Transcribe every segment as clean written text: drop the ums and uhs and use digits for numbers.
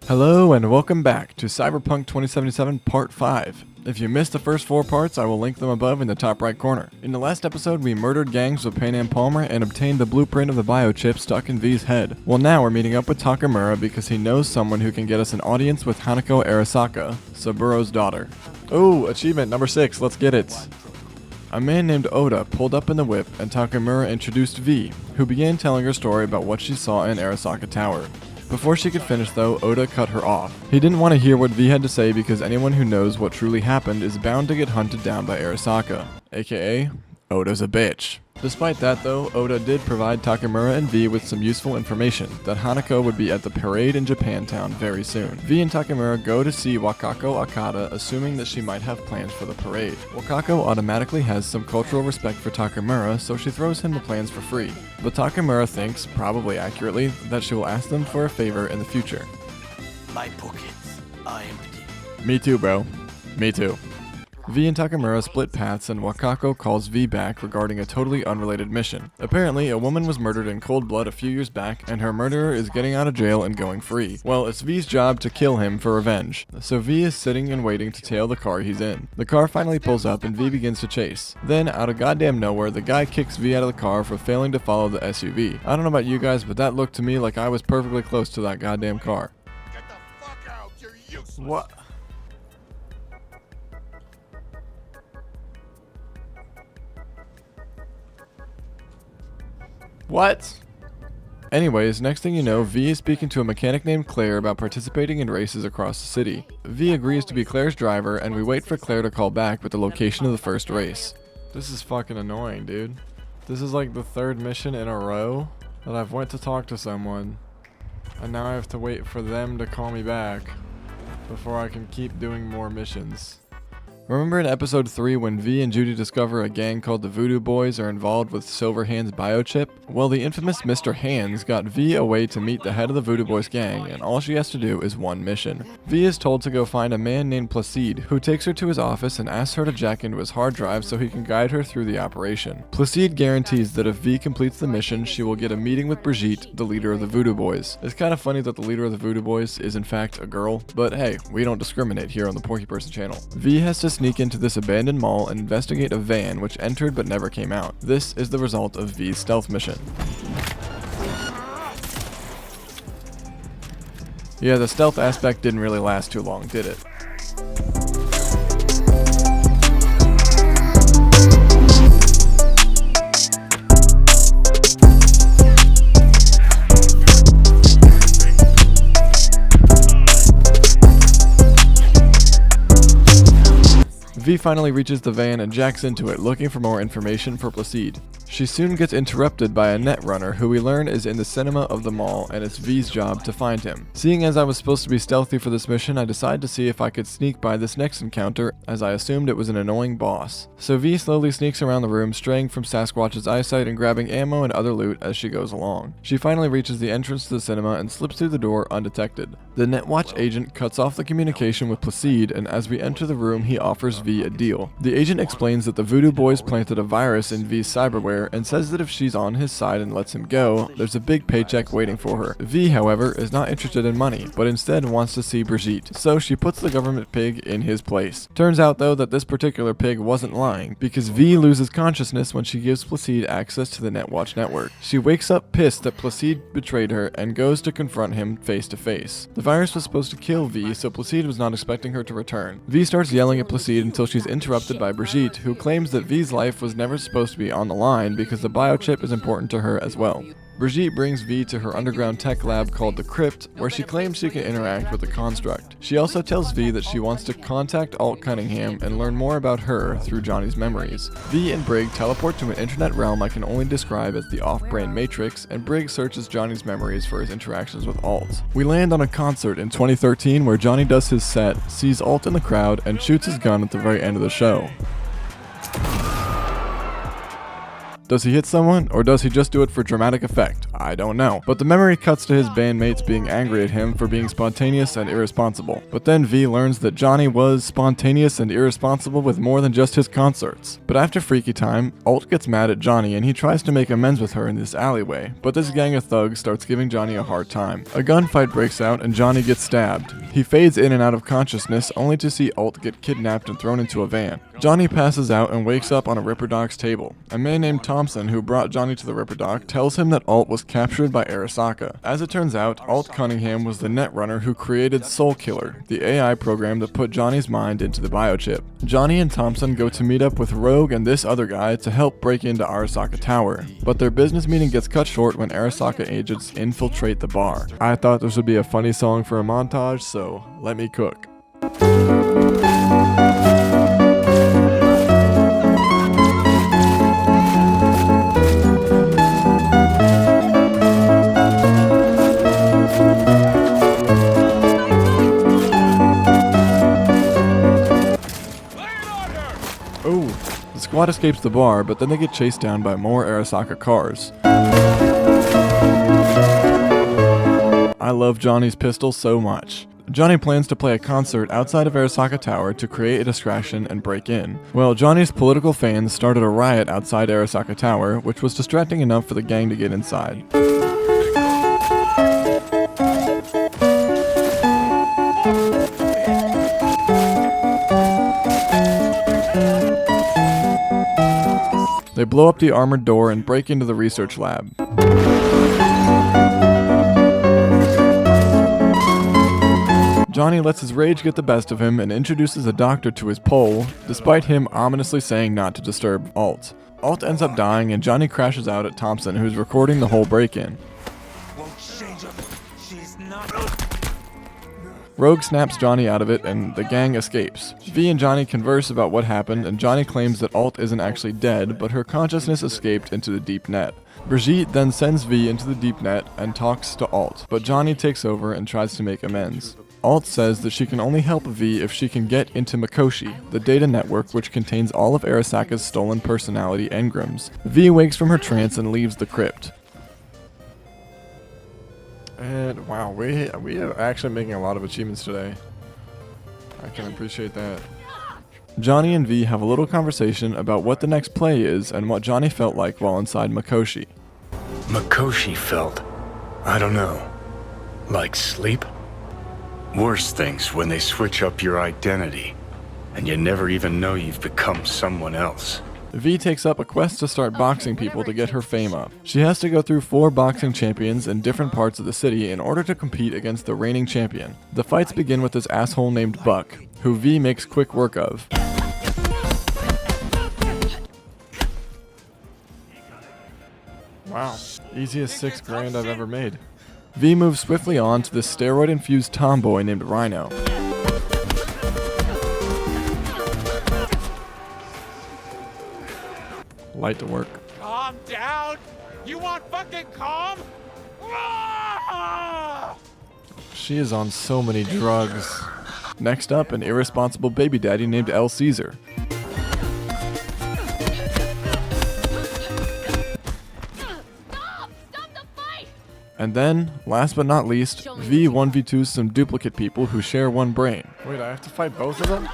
Hello and welcome back to Cyberpunk 2077 Part 5. If you missed the first 4 parts, I will link them above in the top right corner. In the last episode, we murdered gangs with Pan Am Palmer and obtained the blueprint of the biochip stuck in V's head. Well, now we're meeting up with Takamura because he knows someone who can get us an audience with Hanako Arasaka, Saburo's daughter. Oh, achievement number 6, let's get it. A man named Oda pulled up in the whip and Takamura introduced V, who began telling her story about what she saw in Arasaka Tower. Before she could finish though, Oda cut her off. He didn't want to hear what V had to say because anyone who knows what truly happened is bound to get hunted down by Arasaka, aka Oda's a bitch. Despite that though, Oda did provide Takamura and V with some useful information, that Hanako would be at the parade in Japantown very soon. V and Takamura go to see Wakako Akata, assuming that she might have plans for the parade. Wakako automatically has some cultural respect for Takamura, so she throws him the plans for free. But Takamura thinks, probably accurately, that she will ask them for a favor in the future. My pockets are empty. Me too, bro. Me too. V and Takamura split paths and Wakako calls V back regarding a totally unrelated mission. Apparently, a woman was murdered in cold blood a few years back and her murderer is getting out of jail and going free. Well, it's V's job to kill him for revenge. So V is sitting and waiting to tail the car he's in. The car finally pulls up and V begins to chase. Then, out of goddamn nowhere, the guy kicks V out of the car for failing to follow the SUV. I don't know about you guys, but that looked to me like I was perfectly close to that goddamn car. Get the fuck out, you're useless. What? What? Anyways, next thing you know, V is speaking to a mechanic named Claire about participating in races across the city. V agrees to be Claire's driver, and we wait for Claire to call back with the location of the first race. This is fucking annoying, dude. This is like the 3rd mission in a row that I've went to talk to someone, and now I have to wait for them to call me back before I can keep doing more missions. Remember in episode 3 when V and Judy discover a gang called the Voodoo Boys are involved with Silverhand's biochip? Well, the infamous Mr. Hands got V away to meet the head of the Voodoo Boys gang, and all she has to do is one mission. V is told to go find a man named Placide, who takes her to his office and asks her to jack into his hard drive so he can guide her through the operation. Placide guarantees that if V completes the mission, she will get a meeting with Brigitte, the leader of the Voodoo Boys. It's kind of funny that the leader of the Voodoo Boys is in fact a girl, but hey, we don't discriminate here on the Porky Person channel. V has to sneak into this abandoned mall and investigate a van which entered but never came out. This is the result of V's stealth mission. Yeah, the stealth aspect didn't really last too long, did it? V finally reaches the van and jacks into it, looking for more information for Placide. She soon gets interrupted by a netrunner who we learn is in the cinema of the mall, and it's V's job to find him. Seeing as I was supposed to be stealthy for this mission, I decided to see if I could sneak by this next encounter, as I assumed it was an annoying boss. So V slowly sneaks around the room, straying from Sasquatch's eyesight and grabbing ammo and other loot as she goes along. She finally reaches the entrance to the cinema and slips through the door undetected. The Netwatch agent cuts off the communication with Placide, and as we enter the room, he offers V a deal. The agent explains that the Voodoo Boys planted a virus in V's cyberware and says that if she's on his side and lets him go, there's a big paycheck waiting for her. V, however, is not interested in money, but instead wants to see Brigitte, so she puts the government pig in his place. Turns out though that this particular pig wasn't lying, because V loses consciousness when she gives Placide access to the Netwatch network. She wakes up pissed that Placide betrayed her and goes to confront him face to face. The virus was supposed to kill V, so Placide was not expecting her to return. V starts yelling at Placide until she's interrupted by Brigitte, who claims that V's life was never supposed to be on the line because the biochip is important to her as well. Brigitte brings V to her underground tech lab called the Crypt, where she claims she can interact with the construct. She also tells V that she wants to contact Alt Cunningham and learn more about her through Johnny's memories. V and Brig teleport to an internet realm I can only describe as the off-brain matrix, and Brig searches Johnny's memories for his interactions with Alt. We land on a concert in 2013 where Johnny does his set, sees Alt in the crowd, and shoots his gun at the very end of the show. Does he hit someone, or does he just do it for dramatic effect? I don't know. But the memory cuts to his bandmates being angry at him for being spontaneous and irresponsible. But then V learns that Johnny was spontaneous and irresponsible with more than just his concerts. But after Freaky Time, Alt gets mad at Johnny and he tries to make amends with her in this alleyway, but this gang of thugs starts giving Johnny a hard time. A gunfight breaks out and Johnny gets stabbed. He fades in and out of consciousness only to see Alt get kidnapped and thrown into a van. Johnny passes out and wakes up on a Ripper Doc's table. A man named Thompson, who brought Johnny to the Ripper Doc, tells him that Alt was captured by Arasaka. As it turns out, Alt Cunningham was the netrunner who created Soul Killer, the AI program that put Johnny's mind into the biochip. Johnny and Thompson go to meet up with Rogue and this other guy to help break into Arasaka Tower, but their business meeting gets cut short when Arasaka agents infiltrate the bar. I thought this would be a funny song for a montage, so let me cook. The squad escapes the bar, but then they get chased down by more Arasaka cars. I love Johnny's pistol so much. Johnny plans to play a concert outside of Arasaka Tower to create a distraction and break in. Well, Johnny's political fans started a riot outside Arasaka Tower, which was distracting enough for the gang to get inside. They blow up the armored door and break into the research lab. Johnny lets his rage get the best of him and introduces a doctor to his pole, despite him ominously saying not to disturb Alt. Alt ends up dying and Johnny crashes out at Thompson, who's recording the whole break-in. Rogue snaps Johnny out of it and the gang escapes. V and Johnny converse about what happened and Johnny claims that Alt isn't actually dead, but her consciousness escaped into the deep net. Brigitte then sends V into the deep net and talks to Alt, but Johnny takes over and tries to make amends. Alt says that she can only help V if she can get into Mikoshi, the data network which contains all of Arasaka's stolen personality engrams. V wakes from her trance and leaves the crypt. And wow, we are actually making a lot of achievements today. I can appreciate that. Johnny and V have a little conversation about what the next play is and what Johnny felt like while inside Mikoshi. Mikoshi felt, I don't know, like sleep? Worse things when they switch up your identity, and you never even know you've become someone else. V takes up a quest to start boxing people to get her fame up. She has to go through 4 boxing champions in different parts of the city in order to compete against the reigning champion. The fights begin with this asshole named Buck, who V makes quick work of. Wow, easiest 6 grand I've ever made. V moves swiftly on to this steroid-infused tomboy named Rhino. Light to work. Calm down! You want fucking calm? Ah! She is on so many drugs. Next up, an irresponsible baby daddy named L. Caesar. And then, last but not least, V 1v2s some duplicate people who share one brain. Wait, I have to fight both of them?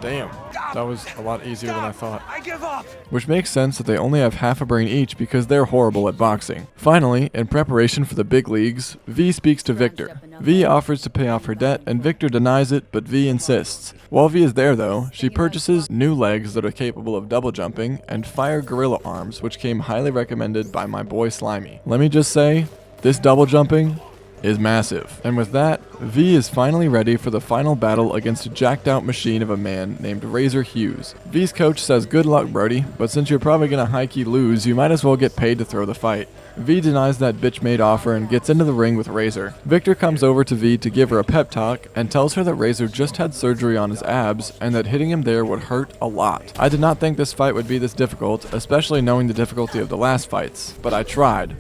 Damn, that was a lot easier than I thought. I give up! Which makes sense that they only have half a brain each because they're horrible at boxing. Finally, in preparation for the big leagues, V speaks to Victor. V offers to pay off her debt and Victor denies it, but V insists. While V is there though, she purchases new legs that are capable of double jumping and fire gorilla arms, which came highly recommended by my boy Slimy. Let me just say, this double jumping is massive. And with that, V is finally ready for the final battle against a jacked out machine of a man named Razor Hughes. V's coach says good luck, Brody, but since you're probably gonna high-key lose, you might as well get paid to throw the fight. V denies that bitch-made offer and gets into the ring with Razor. Victor comes over to V to give her a pep talk and tells her that Razor just had surgery on his abs and that hitting him there would hurt a lot. I did not think this fight would be this difficult, especially knowing the difficulty of the last fights, but I tried.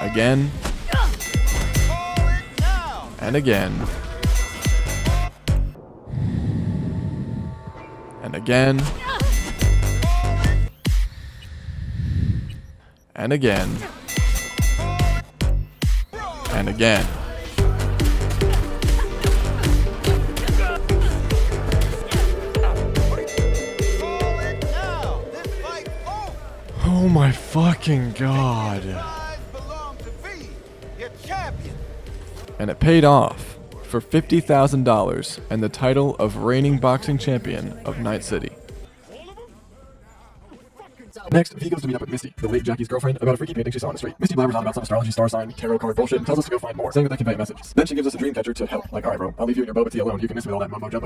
Again. And again. And again. And again. And again. Oh my fucking god. And it paid off for $50,000 and the title of reigning boxing champion of Night City. Next, V goes to meet up with Misty, the late Jackie's girlfriend, about a freaky painting she saw on the street. Misty blabbers on about some astrology, star sign, tarot card bullshit and tells us to go find more, saying that they convey messages. Then she gives us a dream catcher to help. Like, alright bro, I'll leave you and your boba tea alone. You can miss me with all that mumbo jumbo.